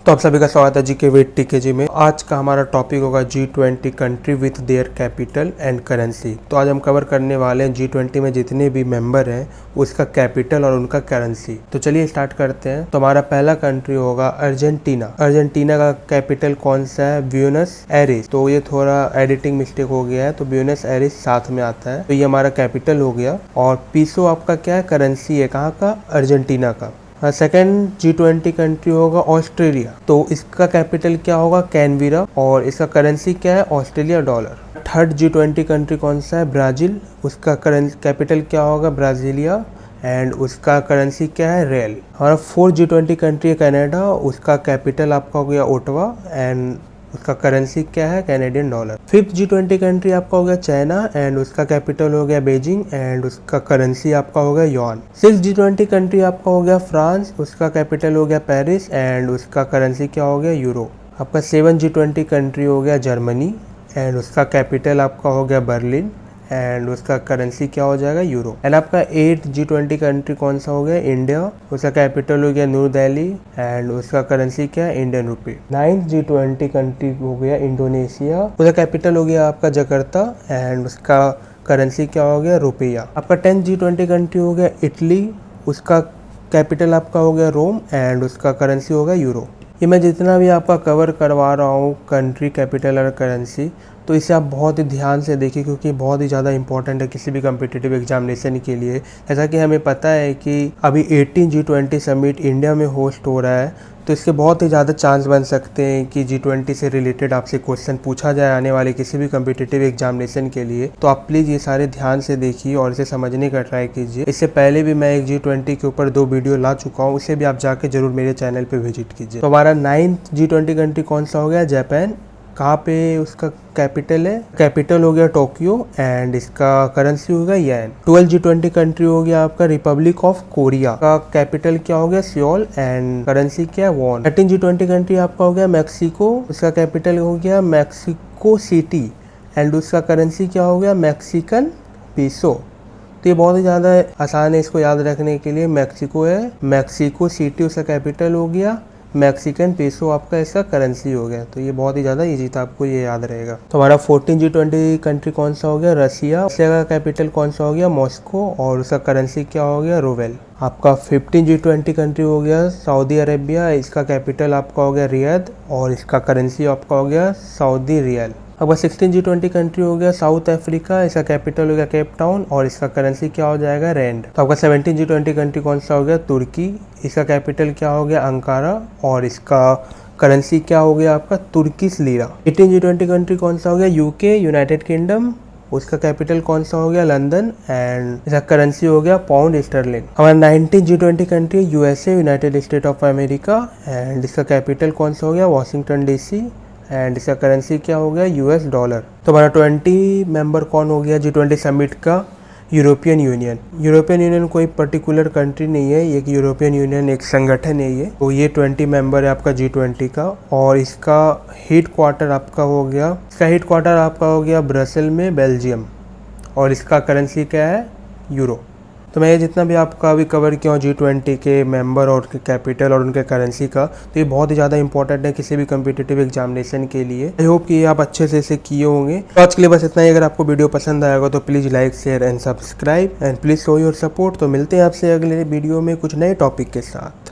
तो आप सभी का स्वागत है जी के वेट टीकेजी में। आज का हमारा टॉपिक होगा G20 country with their capital and currency. तो आज हम कवर करने वाले हैं G20 में जितने भी मेंबर हैं उसका कैपिटल और उनका करेंसी। तो चलिए स्टार्ट करते हैं। तो हमारा पहला कंट्री होगा अर्जेंटीना। अर्जेंटीना का कैपिटल कौन सा है? Buenos Aires. तो ये थोड़ा एडिटिंग मिस्टेक हो गया है, तो ब्यूनस एरिस साथ में आता है। तो ये हमारा कैपिटल हो गया। और पीसो आपका क्या है? करेंसी है। कहाँ का? अर्जेंटीना का। सेकेंड G20 कंट्री होगा ऑस्ट्रेलिया। तो इसका कैपिटल क्या होगा? कैनबेरा। और इसका करेंसी क्या है? Australia dollar. Third G20 country कौन सा है? ब्राज़ील। उसका कैपिटल क्या होगा? ब्राज़ीलिया। एंड उसका करेंसी क्या है? रियल। हमारा फोर्थ G20 कंट्री है कनाडा। उसका कैपिटल आपका हो गया ओटावा एंड उसका करेंसी क्या है? Canadian dollar. Fifth G20 country आपका हो गया चाइना एंड उसका कैपिटल हो गया बीजिंग एंड उसका करेंसी आपका हो गया युआन। सिक्स्थ G20 कंट्री आपका हो गया फ्रांस। उसका कैपिटल हो गया पेरिस एंड उसका करेंसी क्या हो गया? यूरो। आपका सेवन G20 कंट्री हो गया जर्मनी एंड उसका कैपिटल आपका हो गया बर्लिन एंड उसका करेंसी क्या हो जाएगा? यूरो। एंड आपका 8 G20 कंट्री कौन सा हो गया? इंडिया। उसका कैपिटल हो गया न्यू दिल्ली एंड उसका करेंसी क्या है? Indian rupee. 9th G20 country हो गया इंडोनेशिया। उसका कैपिटल हो गया आपका जकार्ता एंड उसका करेंसी क्या हो गया? रुपया। आपका 10th G20 कंट्री हो गया इटली। उसका कैपिटल आपका हो गया रोम एंड उसका करेंसी हो गया यूरो। ये मैं जितना भी आपका कवर करवा रहा हूँ कंट्री, कैपिटल और करेंसी, तो इसे आप बहुत ही ध्यान से देखिए क्योंकि बहुत ही ज़्यादा इंपॉर्टेंट है किसी भी कम्पिटिटिव एग्जामिनेशन के लिए। जैसा कि हमें पता है कि अभी 18 G20 समिट इंडिया में होस्ट हो रहा है, तो इसके बहुत ही ज़्यादा चांस बन सकते हैं कि G20 से रिलेटेड आपसे क्वेश्चन पूछा जाए आने वाले किसी भी कम्पिटिटिव एग्जामिनेशन के लिए। तो आप प्लीज़ ये सारे ध्यान से देखिए और इसे समझने का ट्राई कीजिए। इससे पहले भी मैं एक G20 के ऊपर 2 वीडियो ला चुका हूँ, उसे भी आप जाके जरूर मेरे चैनल पर विजिट कीजिए। तो हमारा 9th G20 कंट्री कौन सा हो गया? जापान। कहाँ पे उसका कैपिटल है? कैपिटल हो गया टोक्यो एंड इसका करेंसी हो गया येन। 12 G20 कंट्री हो गया आपका रिपब्लिक ऑफ कोरिया। का कैपिटल क्या हो गया? सियोल एंड करेंसी क्या है? वॉन। 13 G20 कंट्री आपका हो गया मैक्सिको। उसका कैपिटल हो गया मैक्सिको सिटी एंड उसका करेंसी क्या हो गया? मैक्सिकन पीसो। तो ये बहुत ही ज़्यादा आसान है इसको याद रखने के लिए। मैक्सिको है, मैक्सिको सिटी उसका कैपिटल हो गया, मैक्सिकन पेसो आपका इसका करेंसी हो गया। तो ये बहुत ही ज़्यादा इजी था, आपको ये याद रहेगा। तो हमारा 14 G20 कंट्री कौन सा हो गया? रसिया। रसिया का कैपिटल कौन सा हो गया? मॉस्को और उसका करेंसी क्या हो गया? रूबल। आपका 15 G20 कंट्री हो गया सऊदी अरेबिया। इसका कैपिटल आपका हो गया रियाद और इसका करेंसी आपका हो गया सऊदी रियल। आपका 16 G20 कंट्री हो गया साउथ अफ्रीका। इसका कैपिटल हो गया केप टाउन और इसका करेंसी क्या हो जाएगा? रैंड। तो आपका 17 G20 कंट्री कौन सा हो गया? तुर्की। इसका कैपिटल क्या हो गया? अंकारा और इसका करेंसी क्या हो गया आपका? Turkish lira. 18 G20 कंट्री कौन सा हो गया? UK, United kingdom. उसका कैपिटल कौन सा हो गया? लंदन एंड इसका करेंसी हो गया पाउंड स्टर्लिंग। हमारा 19 G20 country USA, United state of America and इसका कैपिटल कौन सा हो गया? वॉशिंगटन DC एंड इसका करेंसी क्या हो गया? US dollar. तो हमारा 20 मेंबर कौन हो गया G20 समिट का? European union. यूरोपियन यूनियन कोई पर्टिकुलर कंट्री नहीं है, एक यूरोपियन यूनियन एक संगठन है ये। तो ये 20 मेंबर है आपका G20 का और इसका हेड क्वार्टर आपका हो गया, इसका हेड क्वार्टर आपका हो गया ब्रसेल में, बेल्जियम। और इसका करेंसी क्या है? यूरो। तो मैं ये जितना भी आपका अभी कवर किया हूँ G20 के मेंबर और के कैपिटल और उनके करेंसी का, तो ये बहुत ही ज़्यादा इंपॉर्टेंट है किसी भी कम्पिटिटिव एग्जामिनेशन के लिए। आई होप कि आप अच्छे से इसे किए होंगे। तो आज के लिए बस इतना ही। अगर आपको वीडियो पसंद आएगा तो please like, share and subscribe and please show your support. तो मिलते हैं आपसे अगले वीडियो में कुछ नए टॉपिक के साथ।